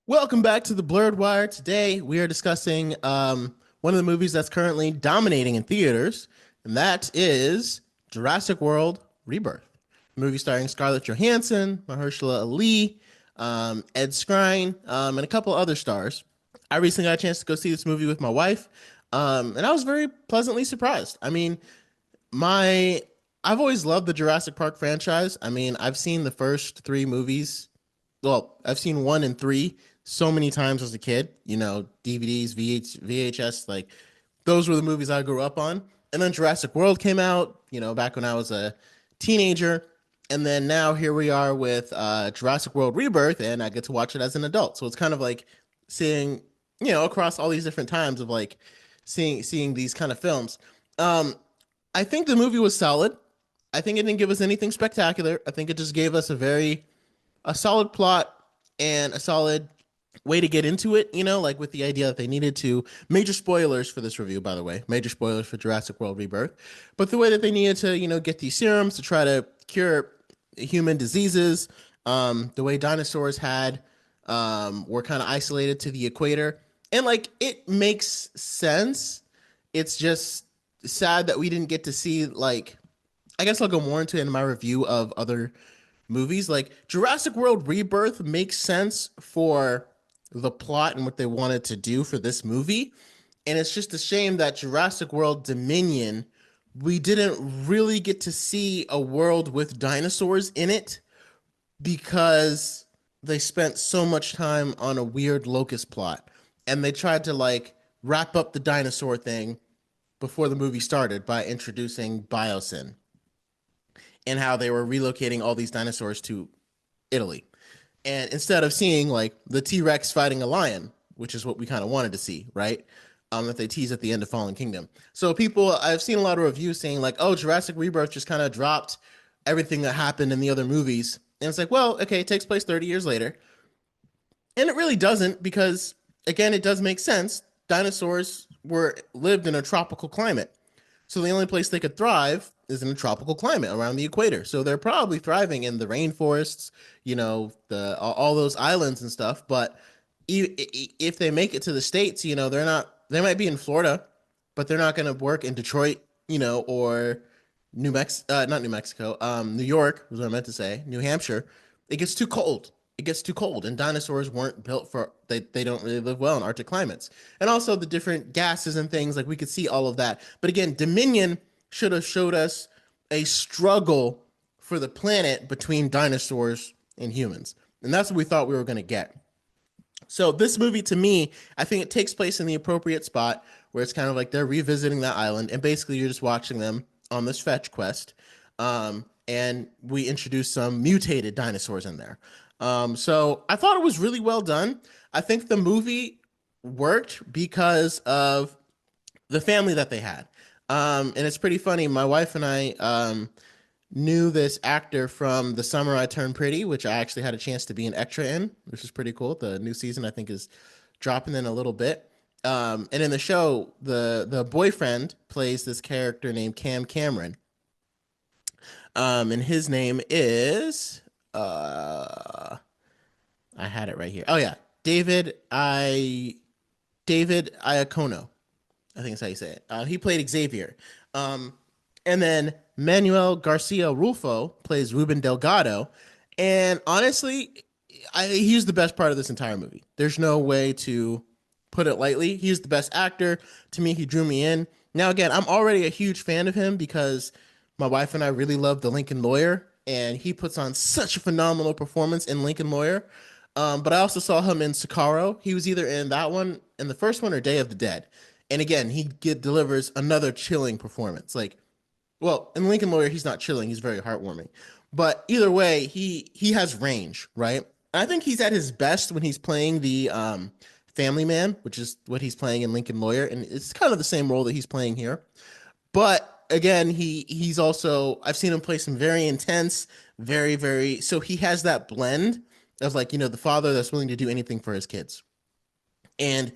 Welcome back to the Blurred Wire. Today we are discussing one of the movies that's currently dominating in theaters, and that is Jurassic World Rebirth. A movie starring Scarlett Johansson, Mahershala Ali, Ed Skrein, and a couple other stars. I recently got a chance to go see this movie with my wife, and I was very pleasantly surprised. My I've always loved the Jurassic Park franchise. I've seen the first three movies. Well, I've seen one and three so many times as a kid. DVDs, VHS, like those were the movies I grew up on. And then Jurassic World came out, back when I was a teenager. And then now here we are with Jurassic World Rebirth, and I get to watch it as an adult. So it's kind of like seeing, across all these different times of like seeing these kind of films. Um, I think the movie was solid. I think it didn't give us anything spectacular. I think it just gave us a solid plot and a solid way to get into it, like with the idea that they needed to, major spoilers for this review, by the way, major spoilers for Jurassic World Rebirth, but the way that they needed to, get these serums to try to cure human diseases, the way dinosaurs were kind of isolated to the equator. And like, it makes sense. It's just sad that we didn't get to see, like, I guess I'll go more into it in my review of other movies. Like Jurassic World Rebirth makes sense for the plot and what they wanted to do for this movie. And it's just a shame that Jurassic World Dominion, we didn't really get to see a world with dinosaurs in it because they spent so much time on a weird locust plot. And they tried to like wrap up the dinosaur thing before the movie started by introducing Biosyn and how they were relocating all these dinosaurs to Italy. And instead of seeing like the T-Rex fighting a lion, which is what we kind of wanted to see, right? That they tease at the end of Fallen Kingdom. So I've seen a lot of reviews saying like, oh, Jurassic Rebirth just kind of dropped everything that happened in the other movies. And it's like, well, okay, it takes place 30 years later. And it really doesn't because, again, it does make sense. Dinosaurs lived in a tropical climate. So the only place they could thrive is in a tropical climate around the equator. So they're probably thriving in the rainforests, the all those islands and stuff. But if they make it to the States, they're not. They might be in Florida, but they're not going to work in Detroit, or not New Mexico, New York was what I meant to say, New Hampshire. It gets too cold. It gets too cold, and dinosaurs weren't built for. They don't really live well in Arctic climates, and also the different gases and things. Like we could see all of that, but again, Dominion should have showed us a struggle for the planet between dinosaurs and humans, and that's what we thought we were going to get. So this movie, to me, I think it takes place in the appropriate spot where it's kind of like they're revisiting that island, and basically you're just watching them on this fetch quest. And we introduced some mutated dinosaurs in there. So I thought it was really well done. I think the movie worked because of the family that they had. And it's pretty funny. My wife and I knew this actor from The Summer I Turned Pretty, which I actually had a chance to be an extra in, which is pretty cool. The new season, I think, is dropping in a little bit. And in the show, the boyfriend plays this character named Cam Cameron. And his name is I had it right here. Oh yeah, David Iacono. I think that's how you say it. He played Xavier. And then Manuel Garcia-Rulfo plays Ruben Delgado. And honestly, he's the best part of this entire movie. There's no way to put it lightly. He's the best actor. To me, he drew me in. Now, again, I'm already a huge fan of him because my wife and I really love The Lincoln Lawyer, and he puts on such a phenomenal performance in Lincoln Lawyer. But I also saw him in Sicario. He was either in that one, in the first one, or Day of the Dead. And again, delivers another chilling performance. Like, well, in Lincoln Lawyer, he's not chilling; he's very heartwarming. But either way, he has range, right? I think he's at his best when he's playing the family man, which is what he's playing in Lincoln Lawyer, and it's kind of the same role that he's playing here. But again, he's also, I've seen him play some very intense, very very. So he has that blend of like the father that's willing to do anything for his kids, and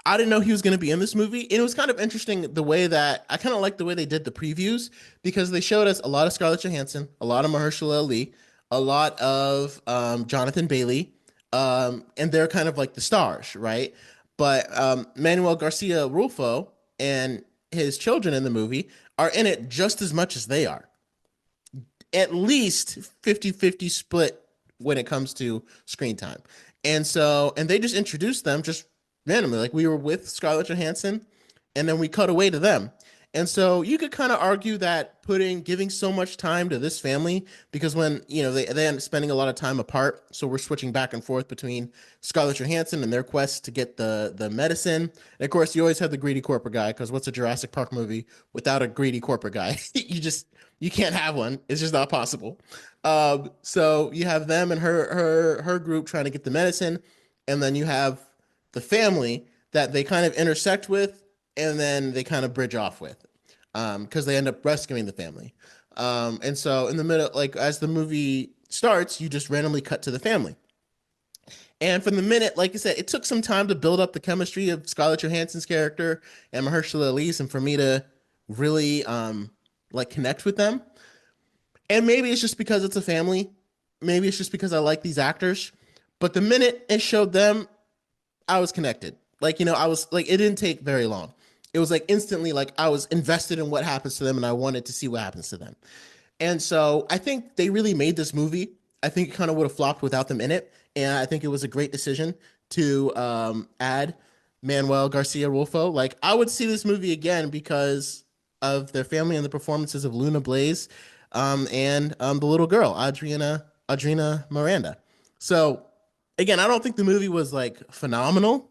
I didn't know he was going to be in this movie. And it was kind of interesting the way that I kind of like the way they did the previews because they showed us a lot of Scarlett Johansson, a lot of Mahershala Ali, a lot of Jonathan Bailey. and they're kind of like the stars, right? But Manuel Garcia-Rulfo and his children in the movie are in it just as much as they are. At least 50-50 split when it comes to screen time. And they just introduced them just randomly. Like we were with Scarlett Johansson and then we cut away to them. And so you could kind of argue that giving so much time to this family, because when, they end up spending a lot of time apart. So we're switching back and forth between Scarlett Johansson and their quest to get the medicine. And of course, you always have the greedy corporate guy, because what's a Jurassic Park movie without a greedy corporate guy? You can't have one. It's just not possible. So you have them and her group trying to get the medicine. And then you have the family that they kind of intersect with, and then they kind of bridge off with, because they end up rescuing the family. And so in the middle, like as the movie starts, you just randomly cut to the family. And from the minute, like I said, it took some time to build up the chemistry of Scarlett Johansson's character and Mahershala Ali, and for me to really like connect with them. And maybe it's just because it's a family. Maybe it's just because I like these actors. But the minute it showed them, I was connected. Like, I was like, it didn't take very long. It was like instantly, like I was invested in what happens to them and I wanted to see what happens to them. And so I think they really made this movie. I think it kind of would have flopped without them in it. And I think it was a great decision to add Manuel Garcia-Rulfo. Like I would see this movie again because of their family and the performances of Luna Blaze, and the little girl, Adrina Miranda. So again, I don't think the movie was like phenomenal,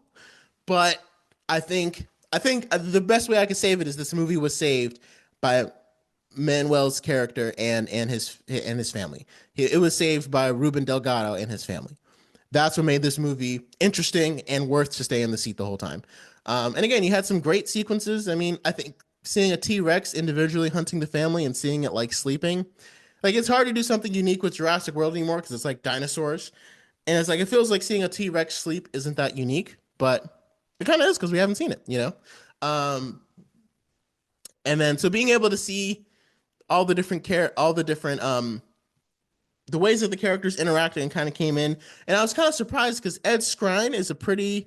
but I think the best way I could save it is this movie was saved by Manuel's character and his family. It was saved by Ruben Delgado and his family. That's what made this movie interesting and worth to stay in the seat the whole time. And again, you had some great sequences. I mean, I think seeing a T-Rex individually hunting the family and seeing it like sleeping, like it's hard to do something unique with Jurassic World anymore because it's like dinosaurs. And it's like it feels like seeing a T-Rex sleep isn't that unique, but it kind of is because we haven't seen it. And then so being able to see all the different the ways that the characters interacted and kind of came in, and I was kind of surprised because Ed Skrein is a pretty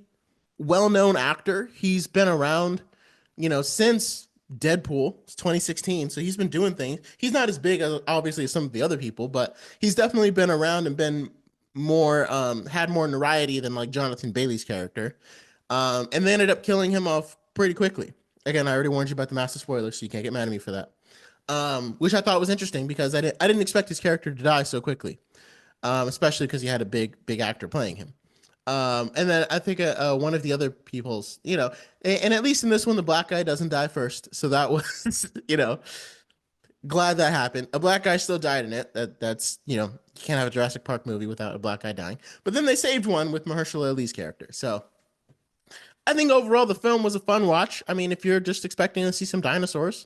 well-known actor. He's been around, since Deadpool, it's 2016, so he's been doing things. He's not as big as obviously as some of the other people, but he's definitely been around and been more had more notoriety than like Jonathan Bailey's character. And they ended up killing him off pretty quickly. Again, I already warned you about the massive spoilers, so you can't get mad at me for that. Which I thought was interesting because I didn't expect his character to die so quickly, especially because he had a big actor playing him. And then I think one of the other people's, and at least in this one, the black guy doesn't die first, so that was, glad that happened. A black guy still died in it. That's you can't have a Jurassic Park movie without a black guy dying. But then they saved one with Mahershala Ali's character, so. I think overall the film was a fun watch. I mean, if you're just expecting to see some dinosaurs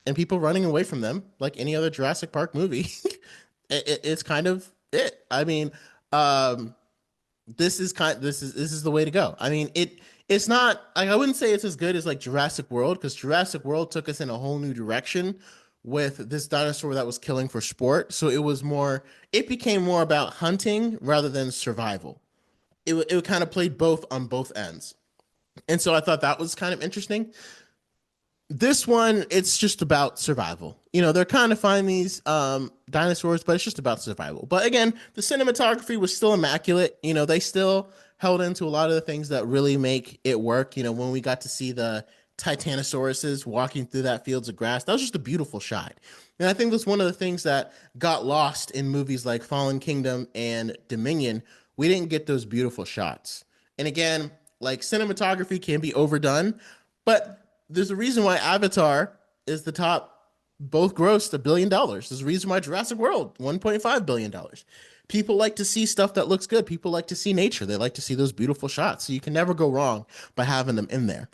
and people running away from them, like any other Jurassic Park movie, it's kind of it. I mean, this is the way to go. I mean, it's not like I wouldn't say it's as good as like Jurassic World, because Jurassic World took us in a whole new direction with this dinosaur that was killing for sport. So it became more about hunting rather than survival. It kind of played both on both ends. And so I thought that was kind of interesting. This one, it's just about survival. They're kind of finding these dinosaurs, but it's just about survival. But again, the cinematography was still immaculate. They still held into a lot of the things that really make it work. When we got to see the Titanosauruses walking through that fields of grass, that was just a beautiful shot. And I think that's one of the things that got lost in movies like Fallen Kingdom and Dominion. We didn't get those beautiful shots. And again, like cinematography can be overdone, but there's a reason why Avatar is the top, both grossed $1 billion. There's a reason why Jurassic World, $1.5 billion. People like to see stuff that looks good. People like to see nature. They like to see those beautiful shots. So you can never go wrong by having them in there.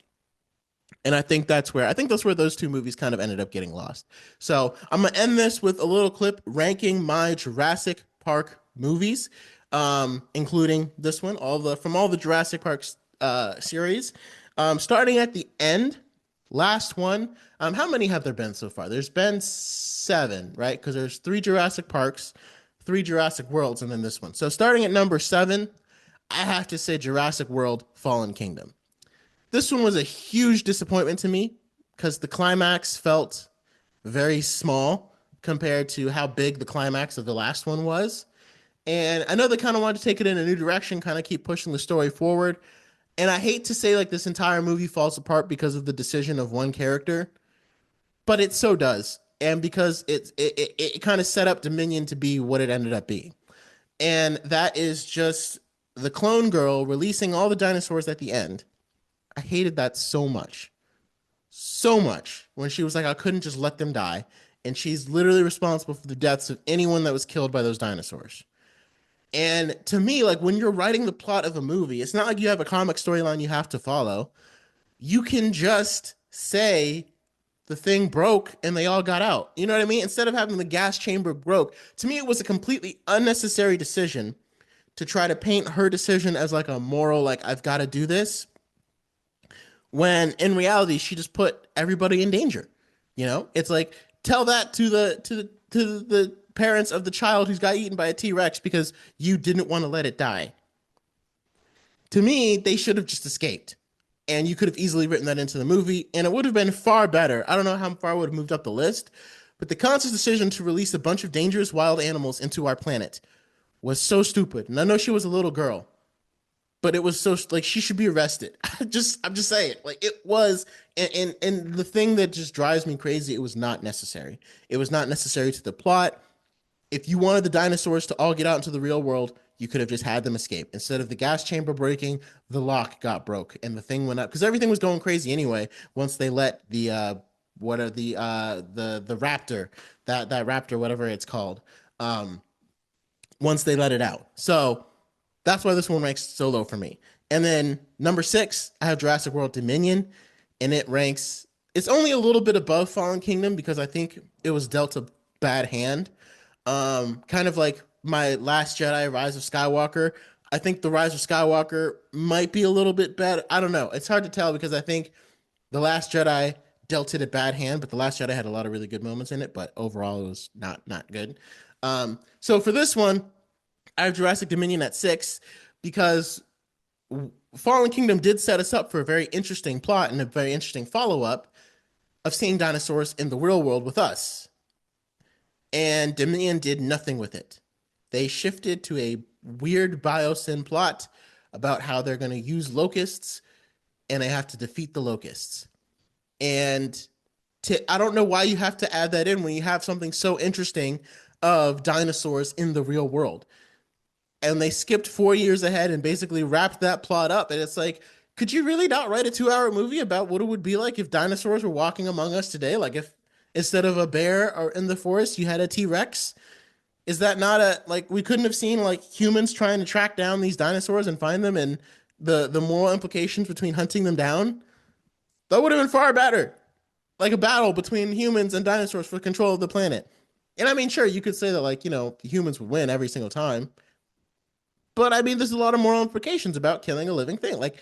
And I think that's where those two movies kind of ended up getting lost. So I'm going to end this with a little clip ranking my Jurassic Park movies, including this one, from all the Jurassic Park series. Starting at the end, last one. How many have there been so far? There's been 7, right? Because there's 3 Jurassic Parks. three Jurassic Worlds, and then this one. So starting at number 7, I have to say Jurassic World Fallen Kingdom. This one was a huge disappointment to me because the climax felt very small compared to how big the climax of the last one was. And I know they kind of wanted to take it in a new direction, kind of keep pushing the story forward. And I hate to say like this entire movie falls apart because of the decision of one character, but it so does. And because it kind of set up Dominion to be what it ended up being. And that is just the clone girl releasing all the dinosaurs at the end. I hated that so much. So much. When she was like, I couldn't just let them die. And she's literally responsible for the deaths of anyone that was killed by those dinosaurs. And to me, like when you're writing the plot of a movie, it's not like you have a comic storyline you have to follow. You can just say the thing broke and they all got out. You know what I mean? Instead of having the gas chamber broke, to me, it was a completely unnecessary decision to try to paint her decision as like a moral, like, I've got to do this. When in reality, she just put everybody in danger. You know, it's like, tell that to the parents of the child who's got eaten by a T-Rex because you didn't want to let it die. To me, they should have just escaped. And you could have easily written that into the movie, and it would have been far better. I don't know how far it would have moved up the list, but the conscious decision to release a bunch of dangerous wild animals into our planet was so stupid. And I know she was a little girl, but it was so like she should be arrested. I'm just saying, like it was, and the thing that just drives me crazy, it was not necessary. It was not necessary to the plot. If you wanted the dinosaurs to all get out into the real world, you could have just had them escape. Instead of the gas chamber breaking, the lock got broke and the thing went up because everything was going crazy anyway. Once they let the the raptor, that raptor, whatever it's called, once they let it out. So that's why this one ranks so low for me. And then number 6, I have Jurassic World Dominion, and it ranks. It's only a little bit above Fallen Kingdom because I think it was dealt a bad hand. Kind of like my Last Jedi, Rise of Skywalker. I think the Rise of Skywalker might be a little bit better. I don't know. It's hard to tell because I think the Last Jedi dealt it a bad hand, but the Last Jedi had a lot of really good moments in it. But overall, it was not good. So for this one, I have Jurassic Dominion at 6 because Fallen Kingdom did set us up for a very interesting plot and a very interesting follow up of seeing dinosaurs in the real world with us. And Dominion did nothing with it. They shifted to a weird biosyn plot about how they're going to use locusts and they have to defeat the locusts. And I don't know why you have to add that in when you have something so interesting of dinosaurs in the real world. And they skipped 4 years ahead and basically wrapped that plot up. And it's like, could you really not write a 2-hour movie about what it would be like if dinosaurs were walking among us today? Like if instead of a bear or in the forest, you had a T-Rex? Is that not like we couldn't have seen like humans trying to track down these dinosaurs and find them and the moral implications between hunting them down? That would have been far better. Like a battle between humans and dinosaurs for control of the planet. And I mean, sure, you could say that like, humans would win every single time. But I mean, there's a lot of moral implications about killing a living thing. Like,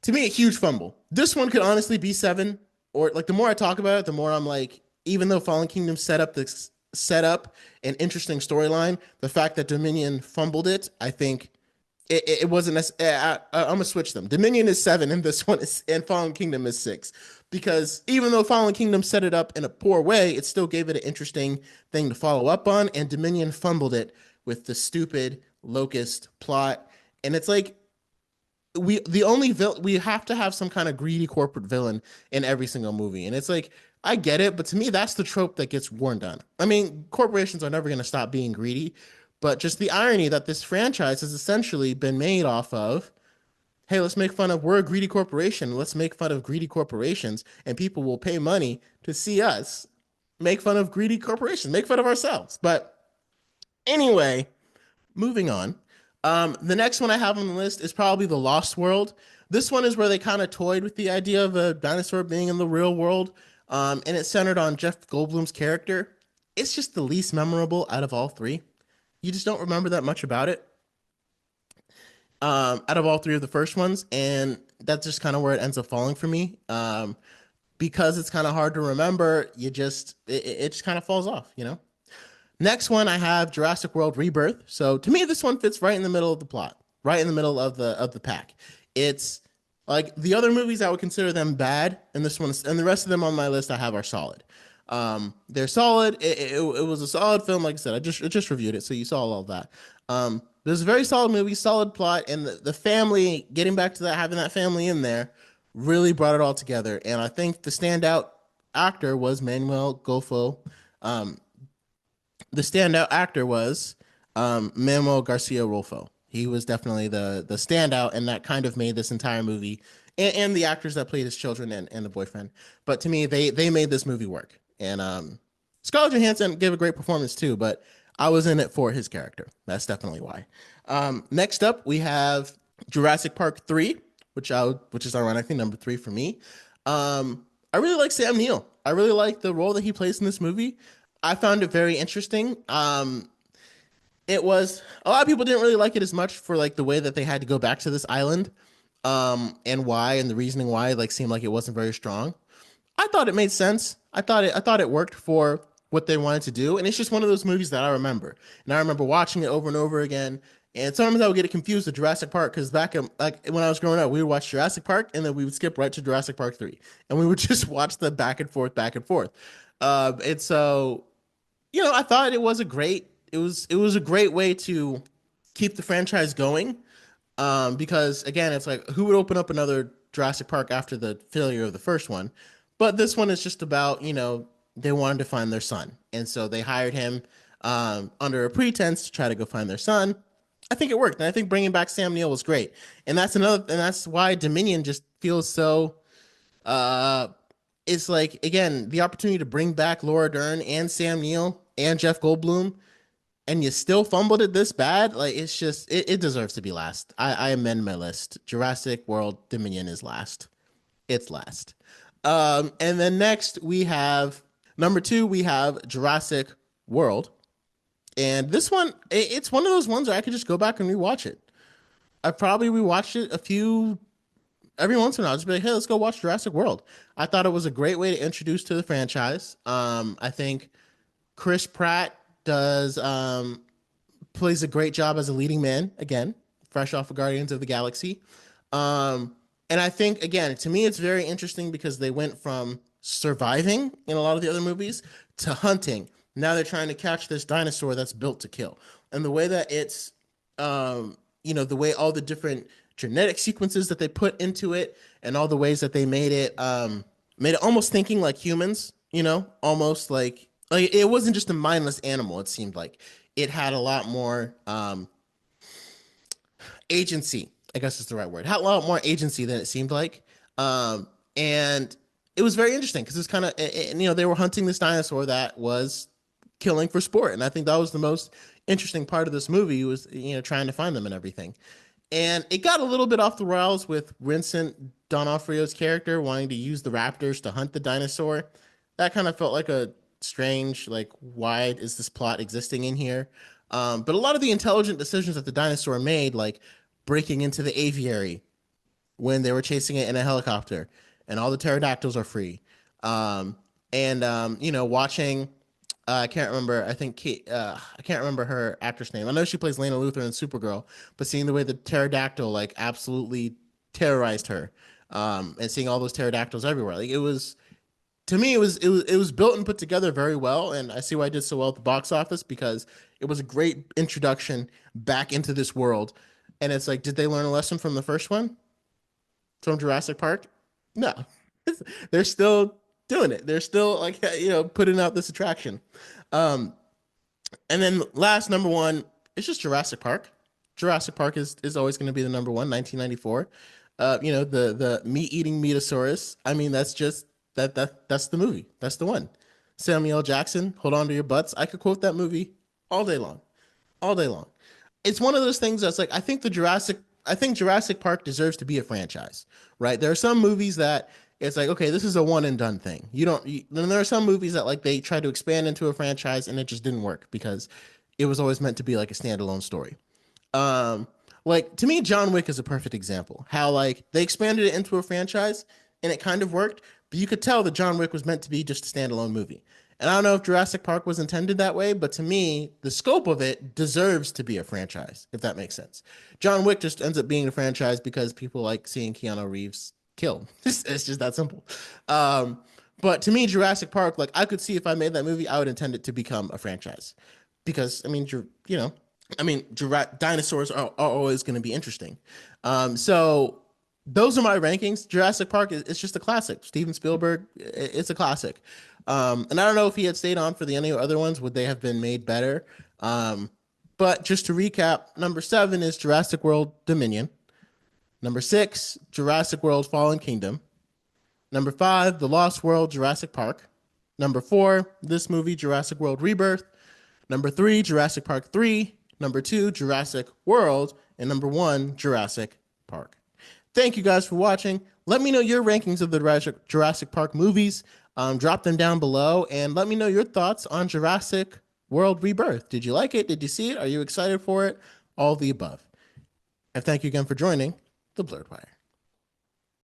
to me, a huge fumble. This one could honestly be 7. Or like the more I talk about it, the more I'm like, even though Fallen Kingdom set up an interesting storyline, the fact that Dominion fumbled it, I think it wasn't. I'm gonna switch them. Dominion is 7, and this one is, and Fallen Kingdom is 6, because even though Fallen Kingdom set it up in a poor way, it still gave it an interesting thing to follow up on, and Dominion fumbled it with the stupid locust plot, and it's like. We have to have some kind of greedy corporate villain in every single movie. And it's like, I get it, but to me, that's the trope that gets worn down. I mean, corporations are never going to stop being greedy, but just the irony that this franchise has essentially been made off of, hey, let's make fun of, we're a greedy corporation. Let's make fun of greedy corporations, and people will pay money to see us make fun of greedy corporations, make fun of ourselves. But anyway, moving on. The next one I have on the list is probably The Lost World. This one is where they kind of toyed with the idea of a dinosaur being in the real world, and it's centered on Jeff Goldblum's character. It's just the least memorable out of all 3. You just don't remember that much about it out of all 3 of the first ones, and that's just kind of where it ends up falling for me. Because it's kind of hard to remember, it just kind of falls off, Next one, I have Jurassic World Rebirth. So to me, this one fits right in the middle of the plot, right in the middle of the pack. It's like the other movies I would consider them bad, and this one and the rest of them on my list I have are solid. They're solid. It was a solid film, like I said. I just reviewed it, so you saw all of that. There's a very solid movie, solid plot, and the family. Getting back to that, having that family in there really brought it all together. And I think the standout actor was Manuel Golfo. Um, the standout actor was Manuel Garcia-Rulfo. He was definitely the standout, and that kind of made this entire movie and the actors that played his children and the boyfriend. But to me, they made this movie work. And Scarlett Johansson gave a great performance too, but I was in it for his character. That's definitely why. Next up, we have Jurassic Park 3, which is ironically number 3 for me. I really like Sam Neill. I really like the role that he plays in this movie. I found it very interesting. It was a lot of people didn't really like it as much for like the way that they had to go back to this island, and why, and the reasoning why like seemed like it wasn't very strong. I thought it made sense. I thought it worked for what they wanted to do, and it's just one of those movies that I remember, and I remember watching it over and over again. And sometimes I would get it confused with Jurassic Park because back in, like when I was growing up, we would watch Jurassic Park and then we would skip right to Jurassic Park 3, and we would just watch the back and forth, back and forth. And so, I thought it was a great way to keep the franchise going. Because again, it's like who would open up another Jurassic Park after the failure of the first one? But this one is just about, they wanted to find their son. And so they hired him under a pretense to try to go find their son. I think it worked. And I think bringing back Sam Neill was great. And that's why Dominion just feels so, it's like, again, the opportunity to bring back Laura Dern and Sam Neill and Jeff Goldblum, and you still fumbled it this bad. Like, it's just, it deserves to be last. I amend my list. Jurassic World Dominion is last. It's last. And then next we have number 2, we have Jurassic World. And this one, it's one of those ones where I could just go back and rewatch it. I've probably rewatched it every once in a while. I'll just be like, hey, let's go watch Jurassic World. I thought it was a great way to introduce to the franchise. I think Chris Pratt plays a great job as a leading man, again, fresh off of Guardians of the Galaxy. And I think, again, to me, it's very interesting because they went from surviving in a lot of the other movies to hunting. Now they're trying to catch this dinosaur that's built to kill. And the way that it's, the way all the different genetic sequences that they put into it and all the ways that they made it almost thinking like humans, almost like it wasn't just a mindless animal. It seemed like it had a lot more agency, I guess is the right word. Had a lot more agency than it seemed like. And it was very interesting because it's kind of, they were hunting this dinosaur that was killing for sport. And I think that was the most interesting part of this movie was, trying to find them and everything. And it got a little bit off the rails with Vincent D'Onofrio's character wanting to use the raptors to hunt the dinosaur. That kind of felt like a strange, like, why is this plot existing in here? But a lot of the intelligent decisions that the dinosaur made, like breaking into the aviary when they were chasing it in a helicopter and all the pterodactyls are free. Watching, I can't remember, I can't remember her actress name. I know she plays Lena Luthor in Supergirl, but seeing the way the pterodactyl like absolutely terrorized her, and seeing all those pterodactyls everywhere, like it was, to me, it was built and put together very well. And I see why it did so well at the box office because it was a great introduction back into this world. And it's like, did they learn a lesson from the first one? From Jurassic Park? No. They're still doing it. They're still like, putting out this attraction. And then last, number 1, it's just Jurassic Park. Jurassic Park is always going to be the number 1, 1994. The meat-eating Metasaurus. I mean, that's just, that's the movie. That's the one. Samuel L. Jackson, hold on to your butts. I could quote that movie all day long. All day long. It's one of those things that's like, I think Jurassic Park deserves to be a franchise, right? There are some movies that it's like, okay, this is a one and done thing. Then there are some movies that like they try to expand into a franchise and it just didn't work because it was always meant to be like a standalone story. Like to me, John Wick is a perfect example. How like they expanded it into a franchise and it kind of worked, but you could tell that John Wick was meant to be just a standalone movie. And I don't know if Jurassic Park was intended that way, but to me, the scope of it deserves to be a franchise, if that makes sense. John Wick just ends up being a franchise because people like seeing Keanu Reeves killed. It's just that simple. But to me, Jurassic Park, like I could see if I made that movie, I would intend it to become a franchise. Because I mean, dinosaurs are always going to be interesting. So those are my rankings. Jurassic Park it's just a classic. Steven Spielberg, it's a classic. And I don't know if he had stayed on for the any other ones, would they have been made better? But just to recap, number 7 is Jurassic World Dominion. Number 6, Jurassic World Fallen Kingdom. Number 5, The Lost World Jurassic Park. Number 4, this movie, Jurassic World Rebirth. Number 3, Jurassic Park 3. Number 2, Jurassic World. And number 1, Jurassic Park. Thank you guys for watching. Let me know your rankings of the Jurassic Park movies. Drop them down below and let me know your thoughts on Jurassic World Rebirth. Did you like it? Did you see it? Are you excited for it? All of the above. And thank you again for joining The Blurred Wire.